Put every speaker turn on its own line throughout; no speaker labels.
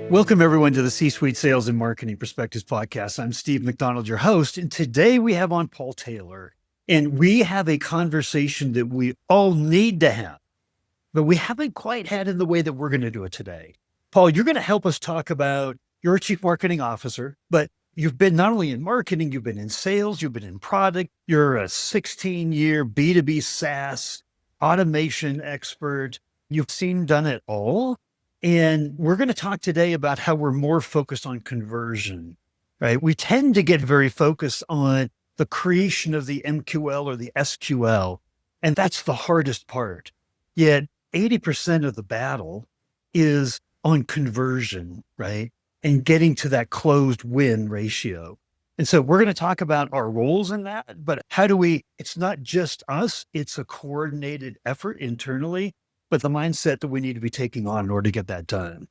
Welcome, everyone, to the C-Suite Sales and Marketing Perspectives podcast. I'm Steve McDonald, your host, and today we have on Paul Taylor, and we have a conversation that we all need to have, but we haven't quite had in the way that we're going to do it today. Paul, you're going to help us talk about, you're a chief marketing officer, but you've been not only in marketing, you've been in sales, you've been in product, you're a 16-year B2B SaaS automation expert. You've done it all. And we're going to talk today about how we're more focused on conversion, right? We tend to get very focused on the creation of the MQL or the SQL, and that's the hardest part. Yet 80% of the battle is on conversion, right? And getting to that closed win ratio. And so we're going to talk about our roles in that, but it's not just us, it's a coordinated effort internally, but the mindset that we need to be taking on in order to get that done.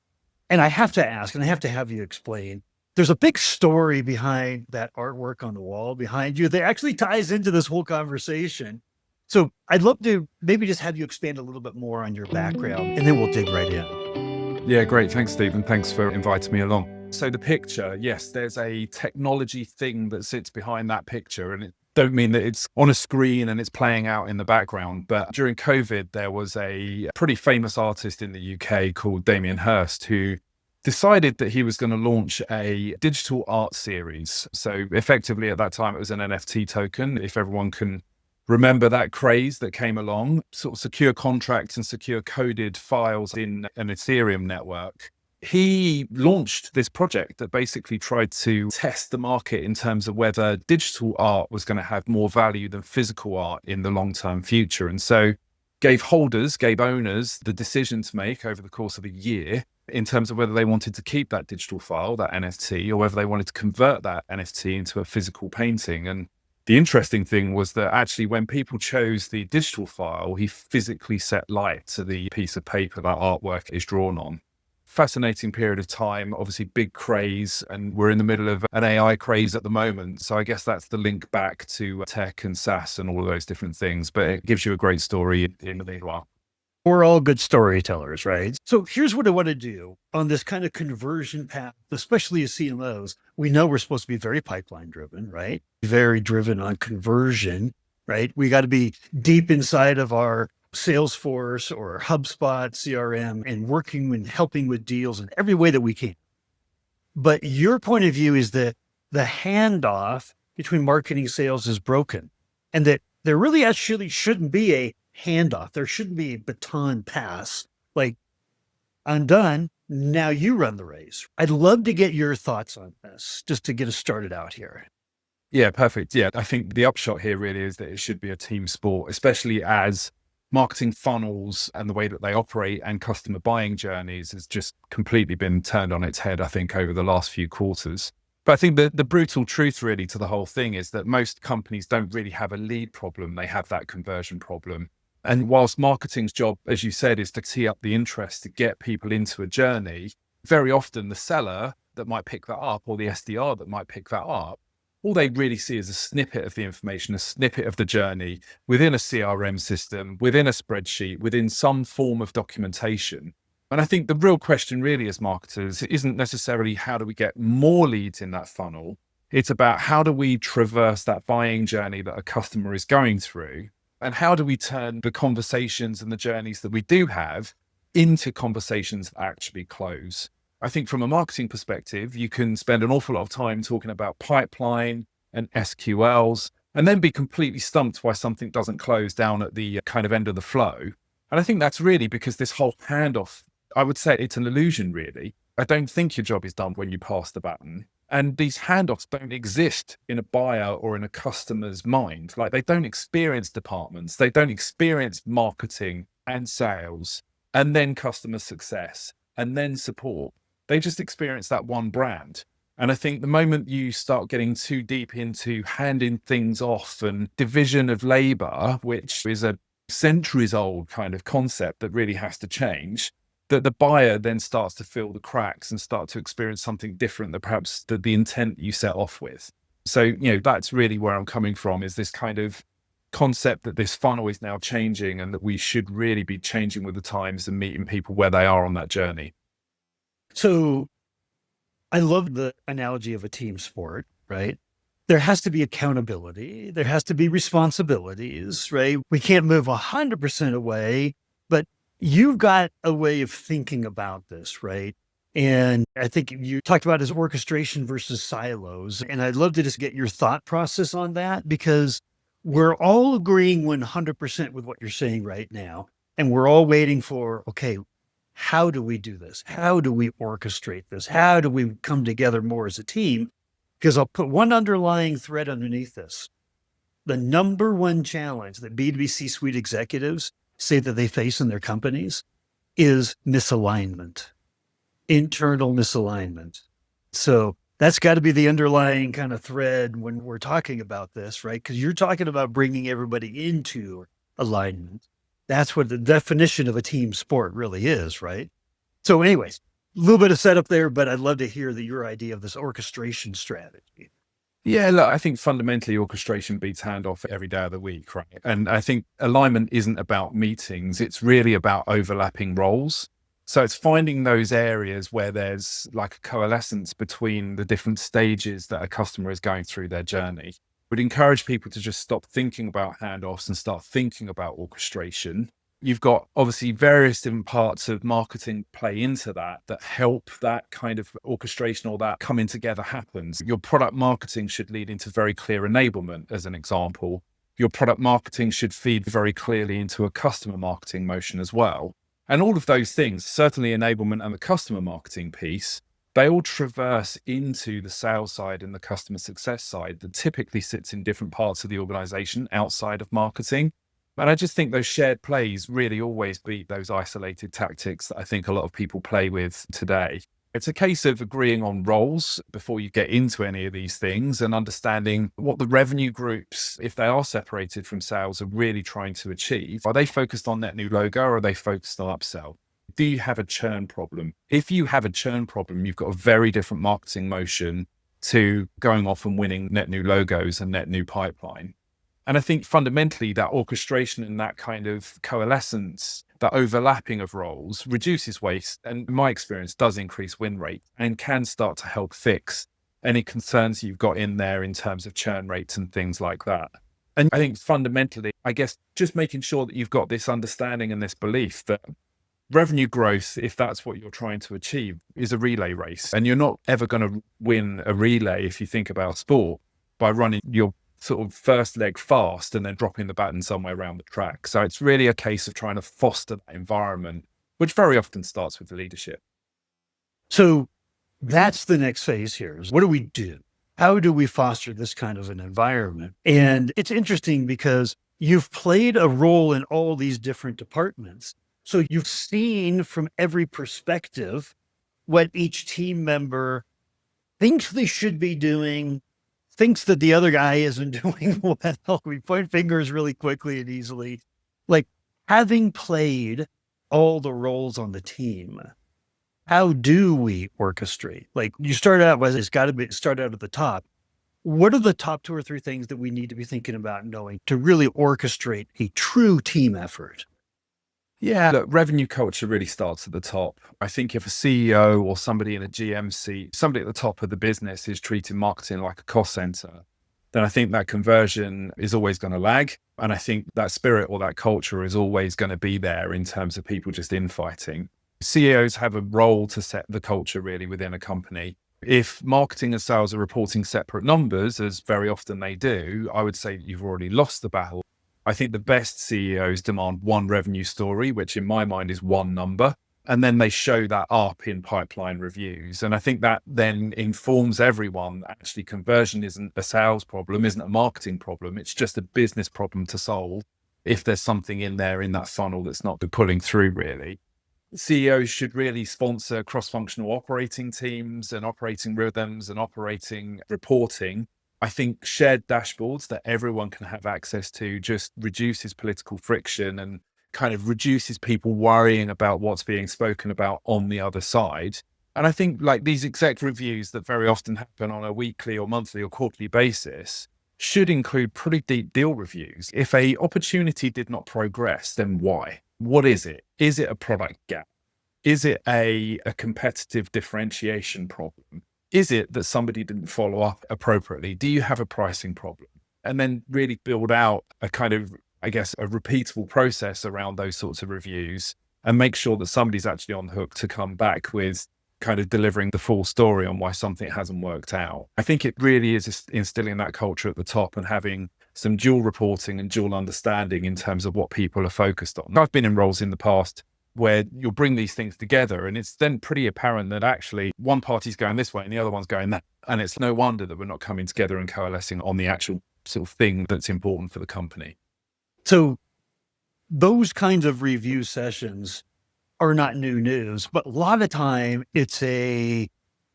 And I have to ask, and I have to have you explain, there's a big story behind that artwork on the wall behind you that actually ties into this whole conversation. So I'd love to maybe just have you expand a little bit more on your background, and then we'll dig right in.
Yeah, great. Thanks, Stephen. Thanks for inviting me along. So the picture, yes, there's a technology thing that sits behind that picture, and it don't mean that it's on a screen and it's playing out in the background. But during COVID, there was a pretty famous artist in the UK called Damien Hirst who decided that he was going to launch a digital art series. So effectively at that time, it was an NFT token. If everyone can remember that craze that came along, sort of secure contracts and secure coded files in an Ethereum network. He launched this project that basically tried to test the market in terms of whether digital art was going to have more value than physical art in the long-term future. And so gave owners the decision to make over the course of a year in terms of whether they wanted to keep that digital file, that NFT, or whether they wanted to convert that NFT into a physical painting. And the interesting thing was that actually when people chose the digital file, he physically set light to the piece of paper that artwork is drawn on. Fascinating period of time, obviously big craze, and we're in the middle of an AI craze at the moment. So I guess that's the link back to tech and SaaS and all of those different things, but it gives you a great story in the meanwhile.
We're all good storytellers, right? So here's what I want to do on this kind of conversion path, especially as CMOs. We know we're supposed to be very pipeline driven, right? Very driven on conversion, right? We got to be deep inside of our Salesforce or HubSpot CRM and working and helping with deals in every way that we can. But your point of view is that the handoff between marketing and sales is broken, and that there really actually shouldn't be a handoff. There shouldn't be a baton pass. Like, I'm done. Now you run the race. I'd love to get your thoughts on this, just to get us started out here.
Yeah, perfect. Yeah, I think the upshot here really is that it should be a team sport, especially as marketing funnels and the way that they operate and customer buying journeys has just completely been turned on its head, I think, over the last few quarters. But I think the brutal truth really to the whole thing is that most companies don't really have a lead problem. They have that conversion problem. And whilst marketing's job, as you said, is to tee up the interest, to get people into a journey, very often the seller that might pick that up or the SDR that might pick that up, all they really see is a snippet of the information, a snippet of the journey within a CRM system, within a spreadsheet, within some form of documentation. And I think the real question really as marketers isn't necessarily how do we get more leads in that funnel. It's about how do we traverse that buying journey that a customer is going through, and how do we turn the conversations and the journeys that we do have into conversations that actually close. I think from a marketing perspective, you can spend an awful lot of time talking about pipeline and SQLs and then be completely stumped why something doesn't close down at the kind of end of the flow. And I think that's really because this whole handoff, I would say it's an illusion, really. I don't think your job is done when you pass the baton. And these handoffs don't exist in a buyer or in a customer's mind. Like, they don't experience departments. They don't experience marketing and sales and then customer success and then support. They just experience that one brand. And I think the moment you start getting too deep into handing things off and division of labor, which is a centuries old kind of concept that really has to change, that the buyer then starts to fill the cracks and start to experience something different than perhaps the intent you set off with. So, that's really where I'm coming from, is this kind of concept that this funnel is now changing and that we should really be changing with the times and meeting people where they are on that journey.
So I love the analogy of a team sport, right? There has to be accountability. There has to be responsibilities, right? We can't move 100% away, but you've got a way of thinking about this, right? And I think you talked about as orchestration versus silos. And I'd love to just get your thought process on that because we're all agreeing 100% with what you're saying right now. And we're all waiting for, okay, how do we do this? How do we orchestrate this? How do we come together more as a team? Because I'll put one underlying thread underneath this. The number one challenge that B2B C-suite executives say that they face in their companies is misalignment, internal misalignment. So that's got to be the underlying kind of thread when we're talking about this, right? Because you're talking about bringing everybody into alignment. That's what the definition of a team sport really is, right? So anyways, a little bit of setup there, but I'd love to hear your idea of this orchestration strategy.
Yeah, look, I think fundamentally orchestration beats handoff every day of the week, right? And I think alignment isn't about meetings, it's really about overlapping roles. So it's finding those areas where there's like a coalescence between the different stages that a customer is going through their journey. Would encourage people to just stop thinking about handoffs and start thinking about orchestration. You've got obviously various different parts of marketing play into that help that kind of orchestration or that coming together happens. Your product marketing should lead into very clear enablement, as an example. Your product marketing should feed very clearly into a customer marketing motion as well. And all of those things, certainly enablement and the customer marketing piece, they all traverse into the sales side and the customer success side that typically sits in different parts of the organization outside of marketing. And I just think those shared plays really always beat those isolated tactics that I think a lot of people play with today. It's a case of agreeing on roles before you get into any of these things and understanding what the revenue groups, if they are separated from sales, are really trying to achieve. Are they focused on net new logo or are they focused on upsell? Do you have a churn problem? If you have a churn problem, you've got a very different marketing motion to going off and winning net new logos and net new pipeline. And I think fundamentally that orchestration and that kind of coalescence, that overlapping of roles reduces waste and in my experience does increase win rate and can start to help fix any concerns you've got in there in terms of churn rates and things like that. And I think fundamentally, I guess just making sure that you've got this understanding and this belief that revenue growth, if that's what you're trying to achieve, is a relay race. And you're not ever going to win a relay, if you think about sport, by running your sort of first leg fast and then dropping the baton somewhere around the track. So it's really a case of trying to foster that environment, which very often starts with the leadership.
So that's the next phase here is what do we do? How do we foster this kind of an environment? And it's interesting because you've played a role in all these different departments. So you've seen from every perspective what each team member thinks they should be doing, thinks that the other guy isn't doing well. We point fingers really quickly and easily. Like having played all the roles on the team, how do we orchestrate? Like you start out with, it's got to be start out at the top. What are the top 2 or 3 things that we need to be thinking about and knowing to really orchestrate a true team effort?
Yeah, look, revenue culture really starts at the top. I think if a CEO or somebody in a GM seat, somebody at the top of the business is treating marketing like a cost center, then I think that conversion is always going to lag. And I think that spirit or that culture is always going to be there in terms of people just infighting. CEOs have a role to set the culture really within a company. If marketing and sales are reporting separate numbers, as very often they do, I would say you've already lost the battle. I think the best CEOs demand one revenue story, which in my mind is one number, and then they show that up in pipeline reviews. And I think that then informs everyone that actually conversion isn't a sales problem, isn't a marketing problem. It's just a business problem to solve if there's something in there in that funnel that's not pulling through really. CEOs should really sponsor cross-functional operating teams and operating rhythms and operating reporting. I think shared dashboards that everyone can have access to just reduces political friction and kind of reduces people worrying about what's being spoken about on the other side. And I think like these exec reviews that very often happen on a weekly or monthly or quarterly basis should include pretty deep deal reviews. If a opportunity did not progress, then why? What is it? Is it a product gap? Is it a competitive differentiation problem? Is it that somebody didn't follow up appropriately? Do you have a pricing problem? And then really build out a kind of, I guess, a repeatable process around those sorts of reviews and make sure that somebody's actually on the hook to come back with kind of delivering the full story on why something hasn't worked out. I think it really is instilling that culture at the top and having some dual reporting and dual understanding in terms of what people are focused on. I've been in roles in the past where you'll bring these things together and it's then pretty apparent that actually one party's going this way and the other one's going that. And it's no wonder that we're not coming together and coalescing on the actual sort of thing that's important for the company.
So those kinds of review sessions are not new news, but a lot of time it's a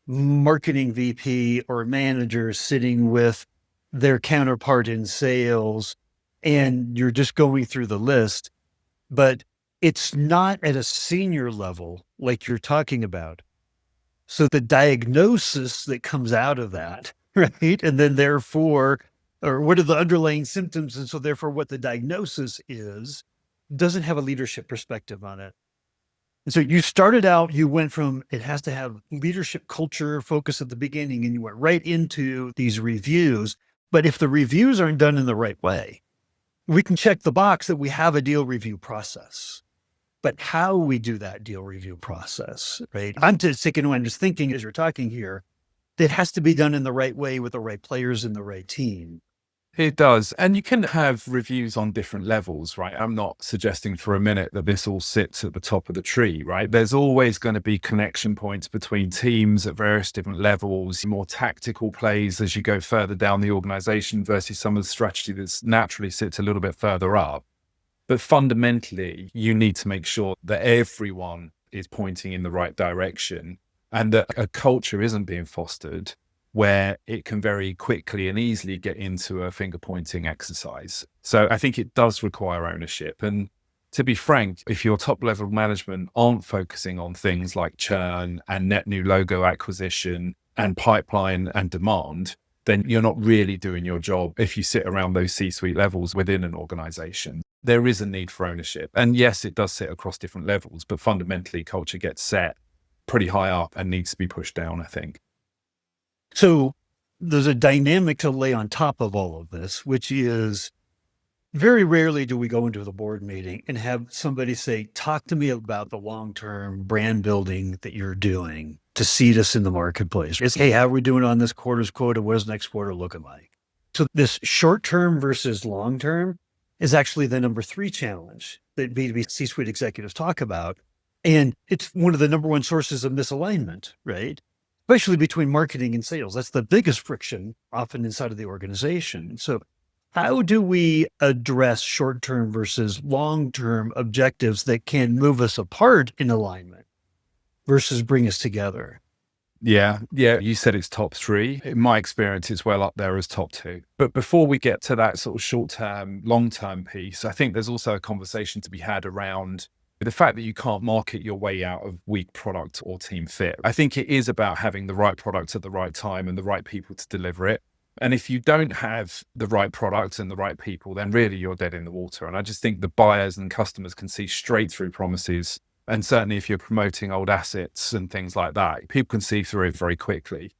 marketing VP or manager sitting with their counterpart in sales and you're just going through the list, but it's not at a senior level like you're talking about. So the diagnosis that comes out of that, right? And then therefore, or what are the underlying symptoms? And so therefore what the diagnosis is, doesn't have a leadership perspective on it. And so you started out, you went from, it has to have leadership culture focus at the beginning, and you went right into these reviews. But if the reviews aren't done in the right way, we can check the box that we have a deal review process. But how we do that deal review process, right? I'm just thinking as you're talking here, it has to be done in the right way with the right players and the right team.
It does. And you can have reviews on different levels, right? I'm not suggesting for a minute that this all sits at the top of the tree, right? There's always going to be connection points between teams at various different levels, more tactical plays as you go further down the organization versus some of the strategy that's naturally sits a little bit further up. But fundamentally, you need to make sure that everyone is pointing in the right direction and that a culture isn't being fostered where it can very quickly and easily get into a finger pointing exercise. So I think it does require ownership. And to be frank, if your top level management aren't focusing on things like churn and net new logo acquisition and pipeline and demand, then you're not really doing your job if you sit around those C-suite levels within an organization. There is a need for ownership. And yes, it does sit across different levels, but fundamentally culture gets set pretty high up and needs to be pushed down, I think.
So there's a dynamic to lay on top of all of this, which is very rarely do we go into the board meeting and have somebody say, talk to me about the long-term brand building that you're doing to seed us in the marketplace. It's, hey, how are we doing on this quarter's quota? What is next quarter looking like? So this short-term versus long-term is actually the number 3 challenge that B2B C-suite executives talk about. And it's one of the number 1 sources of misalignment, right? Especially between marketing and sales. That's the biggest friction often inside of the organization. So how do we address short-term versus long-term objectives that can move us apart in alignment versus bring us together?
Yeah. You said it's top 3. In my experience, it's well up there as top 2. But before we get to that sort of short-term, long-term piece, I think there's also a conversation to be had around the fact that you can't market your way out of weak product or team fit. I think it is about having the right product at the right time and the right people to deliver it. And if you don't have the right product and the right people, then really you're dead in the water. And I just think the buyers and customers can see straight through promises. And certainly if you're promoting old assets and things like that, people can see through it very quickly.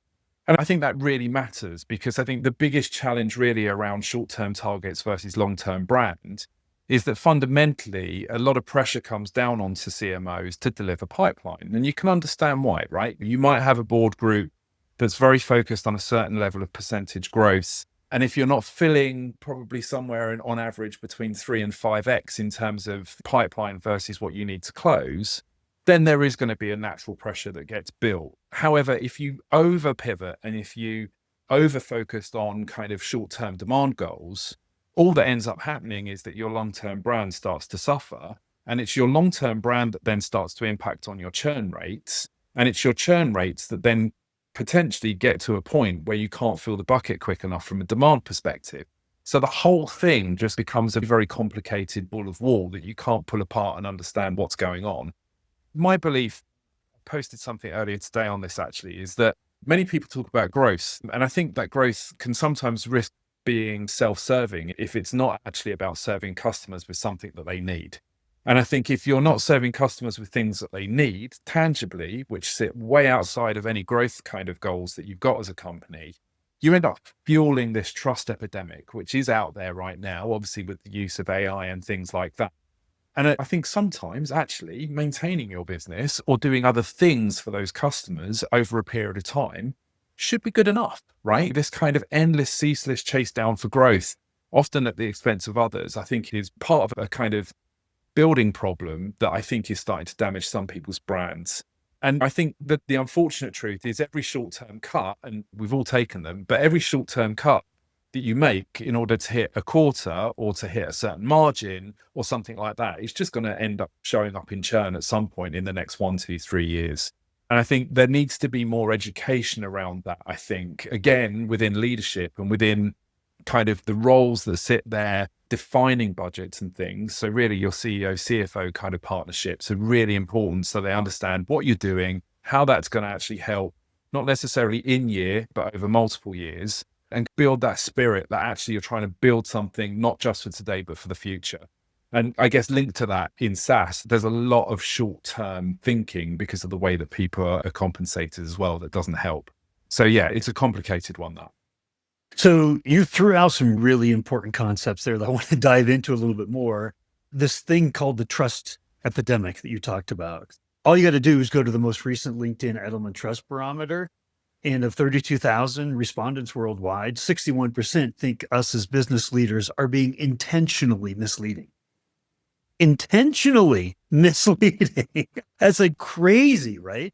And I think that really matters because I think the biggest challenge really around short-term targets versus long-term brand is that fundamentally a lot of pressure comes down onto CMOs to deliver pipeline. And you can understand why, right? You might have a board group that's very focused on a certain level of percentage growth. And if you're not filling probably somewhere on average between 3 and 5x in terms of pipeline versus what you need to close, then there is going to be a natural pressure that gets built. However, if you over pivot and if you over focused on kind of short-term demand goals, all that ends up happening is that your long-term brand starts to suffer. And it's your long-term brand that then starts to impact on your churn rates. And it's your churn rates that then potentially get to a point where you can't fill the bucket quick enough from a demand perspective. So the whole thing just becomes a very complicated ball of wool that you can't pull apart and understand what's going on. My belief, I posted something earlier today on this actually, is that many people talk about growth. And I think that growth can sometimes risk being self-serving if it's not actually about serving customers with something that they need. And I think if you're not serving customers with things that they need tangibly, which sit way outside of any growth kind of goals that you've got as a company, you end up fueling this trust epidemic, which is out there right now, obviously with the use of AI and things like that. And I think sometimes actually maintaining your business or doing other things for those customers over a period of time should be good enough, right? This kind of endless, ceaseless chase down for growth, often at the expense of others, I think is part of a kind of building problem that I think is starting to damage some people's brands. And I think that the unfortunate truth is every short-term cut, and we've all taken them, but every short-term cut that you make in order to hit a quarter or to hit a certain margin or something like that, it's just going to end up showing up in churn at some point in the next 1, 2, 3 years. And I think there needs to be more education around that, I think, again, within leadership and within kind of the roles that sit there defining budgets and things. So really your CEO, CFO kind of partnerships are really important so they understand what you're doing, how that's going to actually help, not necessarily in year, but over multiple years, and build that spirit that actually you're trying to build something not just for today, but for the future. And I guess linked to that in SaaS, there's a lot of short-term thinking because of the way that people are compensated as well. That doesn't help. So yeah, it's a complicated one, that.
So you threw out some really important concepts there that I want to dive into a little bit more. This thing called the trust epidemic that you talked about. All you got to do is go to the most recent LinkedIn Edelman Trust Barometer. And of 32,000 respondents worldwide, 61% think us as business leaders are being intentionally misleading. Intentionally misleading. That's like crazy, right?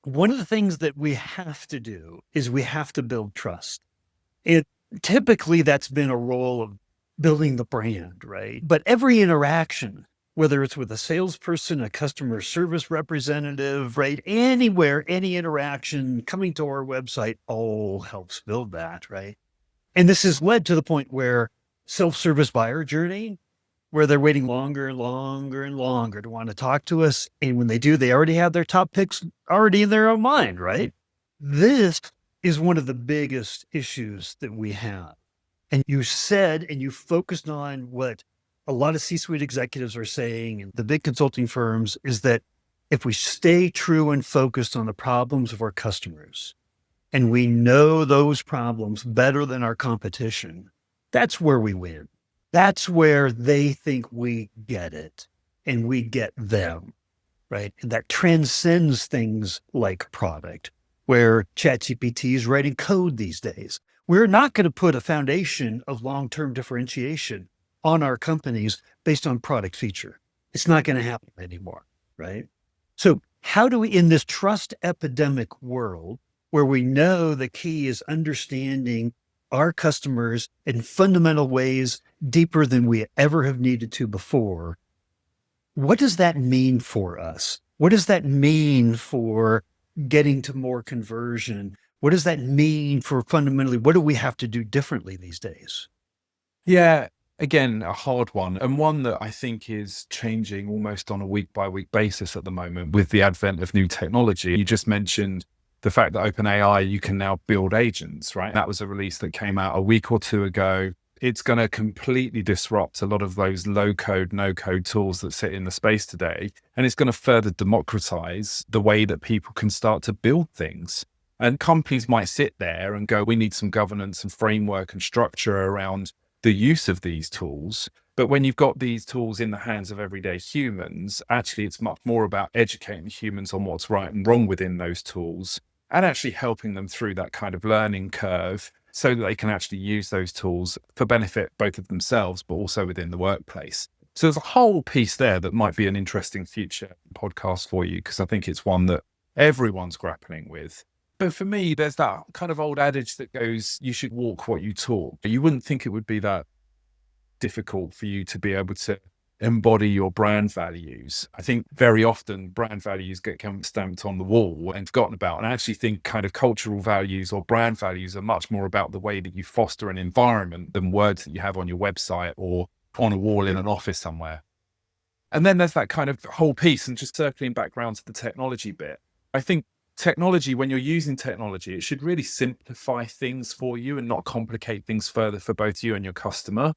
One of the things that we have to do is we have to build trust. And typically that's been a role of building the brand, right? But every interaction, whether it's with a salesperson, a customer service representative, right? Anywhere, any interaction coming to our website all helps build that, right? And this has led to the point where self-service buyer journey, where they're waiting longer and longer and longer to want to talk to us. And when they do, they already have their top picks already in their own mind, right? This is one of the biggest issues that we have. And you said, and you focused on what a lot of C-suite executives are saying, and the big consulting firms, is that if we stay true and focused on the problems of our customers, and we know those problems better than our competition, that's where we win. That's where they think we get it and we get them, right? And that transcends things like product, where ChatGPT is writing code these days. We're not going to put a foundation of long-term differentiation on our companies based on product feature. It's not going to happen anymore, right? So how do we, in this trust epidemic world, where we know the key is understanding our customers in fundamental ways deeper than we ever have needed to before, what does that mean for us? What does that mean for getting to more conversion? What does that mean for fundamentally, what do we have to do differently these days?
Yeah, again, a hard one, and one that I think is changing almost on a week by week basis at the moment with the advent of new technology. You just mentioned the fact that OpenAI, you can now build agents, right? That was a release that came out a week or two ago. It's going to completely disrupt a lot of those low code, no code tools that sit in the space today. And it's going to further democratize the way that people can start to build things. And companies might sit there and go, we need some governance and framework and structure around the use of these tools. But when you've got these tools in the hands of everyday humans, actually, it's much more about educating humans on what's right and wrong within those tools and actually helping them through that kind of learning curve so that they can actually use those tools for benefit both of themselves, but also within the workplace. So there's a whole piece there that might be an interesting future podcast for you, because I think it's one that everyone's grappling with. But for me, there's that kind of old adage that goes, you should walk what you talk. You wouldn't think it would be that difficult for you to be able to embody your brand values. I think very often brand values get stamped on the wall and forgotten about. And I actually think kind of cultural values or brand values are much more about the way that you foster an environment than words that you have on your website or on a wall in an office somewhere. And then there's that kind of whole piece, and just circling back around to the technology bit. I think technology, when you're using technology, it should really simplify things for you and not complicate things further for both you and your customer.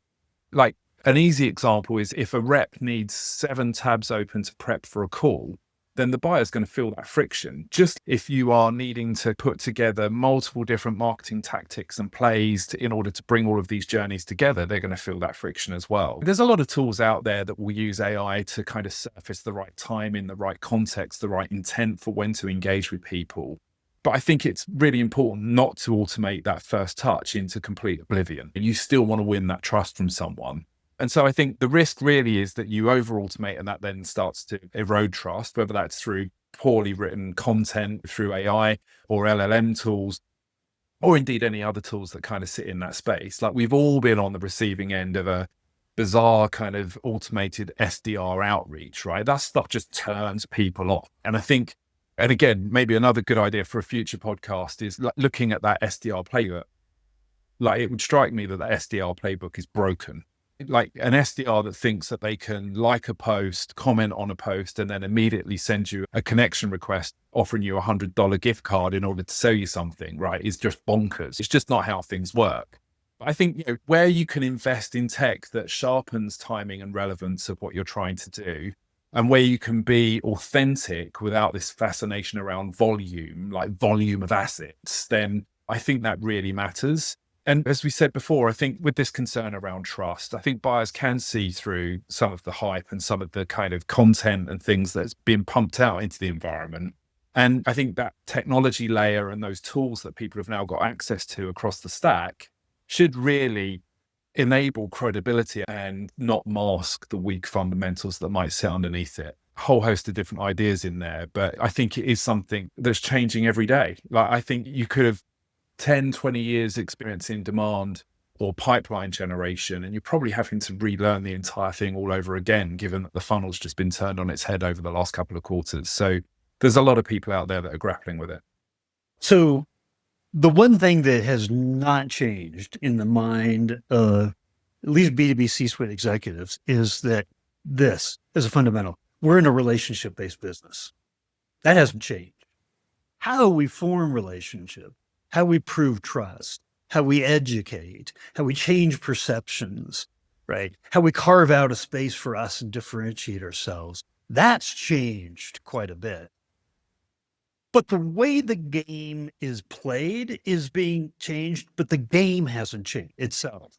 Like, An easy example is if a rep needs 7 tabs open to prep for a call, then the buyer's going to feel that friction. Just if you are needing to put together multiple different marketing tactics and plays in order to bring all of these journeys together, they're going to feel that friction as well. There's a lot of tools out there that will use AI to kind of surface the right time in the right context, the right intent for when to engage with people. But I think it's really important not to automate that first touch into complete oblivion. You still want to win that trust from someone. And so I think the risk really is that you over automate and that then starts to erode trust, whether that's through poorly written content, through AI or LLM tools, or indeed any other tools that kind of sit in that space. Like we've all been on the receiving end of a bizarre kind of automated SDR outreach, right? That stuff just turns people off. And I think, and again, maybe another good idea for a future podcast is looking at that SDR playbook. Like it would strike me that the SDR playbook is broken. Like an SDR that thinks that they can like a post, comment on a post, and then immediately send you a connection request offering you $100 gift card in order to sell you something, right, is just bonkers. It's just not how things work. But I think where you can invest in tech that sharpens timing and relevance of what you're trying to do, and where you can be authentic without this fascination around volume, like volume of assets, then I think that really matters. And as we said before, I think with this concern around trust, I think buyers can see through some of the hype and some of the kind of content and things that's been pumped out into the environment. And I think that technology layer and those tools that people have now got access to across the stack should really enable credibility and not mask the weak fundamentals that might sit underneath it. A whole host of different ideas in there, but I think it is something that's changing every day. Like I think you could have 10, 20 years experience in demand or pipeline generation, and you're probably having to relearn the entire thing all over again, given that the funnel's just been turned on its head over the last couple of quarters. So there's a lot of people out there that are grappling with it.
So the one thing that has not changed in the mind of at least B2B C-suite executives is that this is a fundamental. We're in a relationship-based business. That hasn't changed. How we form relationships, how we prove trust, how we educate, how we change perceptions, right? How we carve out a space for us and differentiate ourselves. That's changed quite a bit. But the way the game is played is being changed, but the game hasn't changed itself.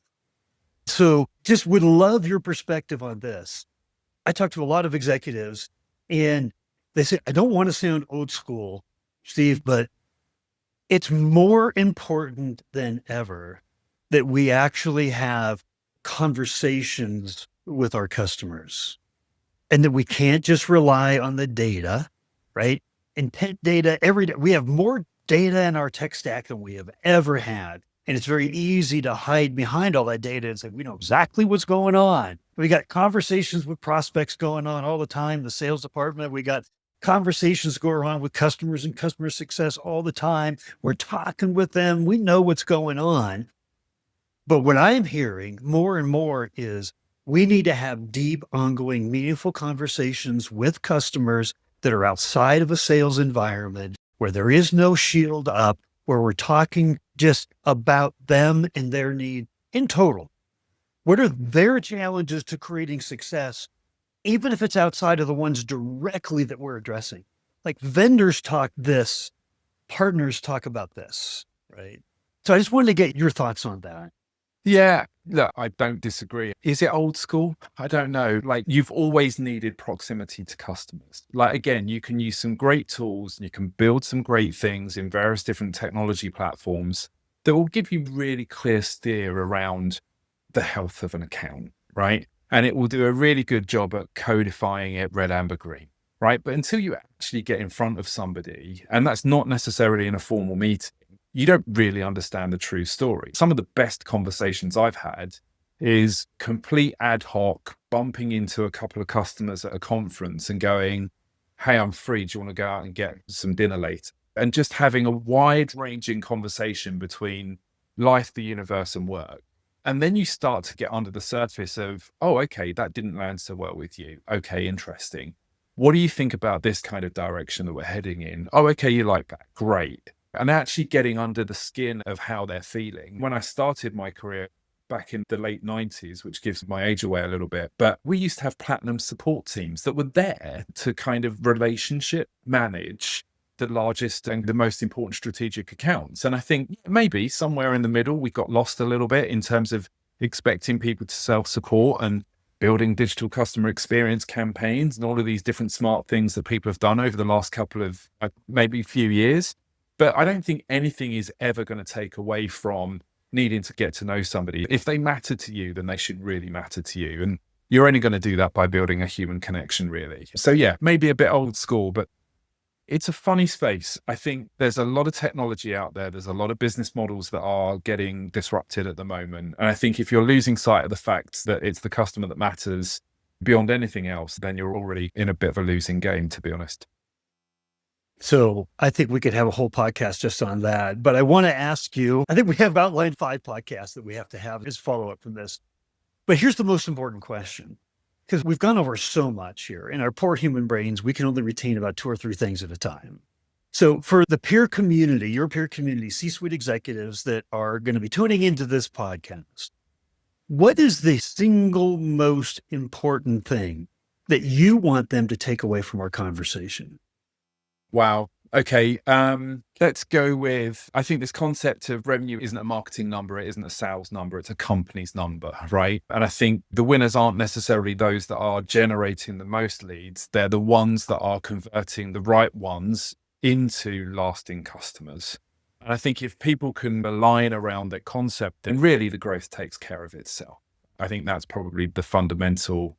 So just would love your perspective on this. I talked to a lot of executives and they say, I don't want to sound old school, Steve, but it's more important than ever that we actually have conversations with our customers and that we can't just rely on the data, right? Intent data every day. We have more data in our tech stack than we have ever had. And it's very easy to hide behind all that data and say, we know exactly what's going on. We got conversations with prospects going on all the time. The sales department, we got conversations going on with customers and customer success all the time. We're talking with them. We know what's going on. But what I'm hearing more and more is we need to have deep, ongoing, meaningful conversations with customers that are outside of a sales environment where there is no shield up, where we're talking just about them and their need in total. What are their challenges to creating success, even if it's outside of the ones directly that we're addressing? Like vendors talk this, partners talk about this, right? So I just wanted to get your thoughts on that.
Yeah, look, I don't disagree. Is it old school? I don't know. Like you've always needed proximity to customers. Like again, you can use some great tools and you can build some great things in various different technology platforms that will give you really clear steer around the health of an account, right? And it will do a really good job at codifying it red, amber, green, right? But until you actually get in front of somebody, and that's not necessarily in a formal meeting, you don't really understand the true story. Some of the best conversations I've had is complete ad hoc, bumping into a couple of customers at a conference and going, hey, I'm free. Do you want to go out and get some dinner later? And just having a wide ranging conversation between life, the universe, and work. And then you start to get under the surface of, oh, okay, that didn't land so well with you. Okay, interesting. What do you think about this kind of direction that we're heading in? Oh, okay, you like that. Great. And actually getting under the skin of how they're feeling. When I started my career, back in the late 90s, which gives my age away a little bit. But we used to have platinum support teams that were there to kind of relationship manage the largest and the most important strategic accounts. And I think maybe somewhere in the middle, we got lost a little bit in terms of expecting people to self-support and building digital customer experience campaigns and all of these different smart things that people have done over the last couple of maybe few years. But I don't think anything is ever going to take away from needing to get to know somebody. If they matter to you, then they should really matter to you. And you're only going to do that by building a human connection, really. So yeah, maybe a bit old school, but it's a funny space. I think there's a lot of technology out there. There's a lot of business models that are getting disrupted at the moment. And I think if you're losing sight of the fact that it's the customer that matters beyond anything else, then you're already in a bit of a losing game, to be honest.
So I think we could have a whole podcast just on that. But I want to ask you, I think we have outlined 5 podcasts that we have to have as follow-up from this. But here's the most important question, because we've gone over so much here. In our poor human brains, we can only retain about 2 or 3 things at a time. So for the peer community, your peer community, C-suite executives that are going to be tuning into this podcast, what is the single most important thing that you want them to take away from our conversation?
Wow. Okay. Let's go with, I think this concept of revenue isn't a marketing number. It isn't a sales number. It's a company's number, right? And I think the winners aren't necessarily those that are generating the most leads. They're the ones that are converting the right ones into lasting customers. And I think if people can align around that concept, then really the growth takes care of itself. I think that's probably the fundamental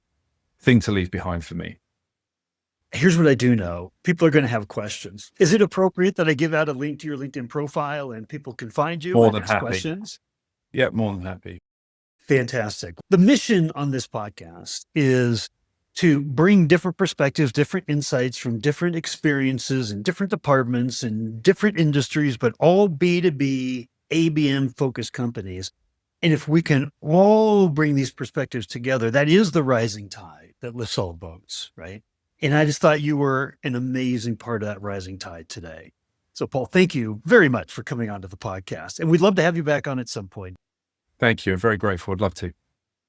thing to leave behind for me.
Here's what I do know. People are going to have questions. Is it appropriate that I give out a link to your LinkedIn profile and people can find you and ask questions?
Yeah, more than happy.
Fantastic. The mission on this podcast is to bring different perspectives, different insights from different experiences in different departments and different industries, but all B2B, ABM focused companies. And if we can all bring these perspectives together, that is the rising tide that lifts all boats, right? And I just thought you were an amazing part of that rising tide today. So Paul, thank you very much for coming onto the podcast. And we'd love to have you back on at some point.
Thank you. I'm very grateful. I'd love to.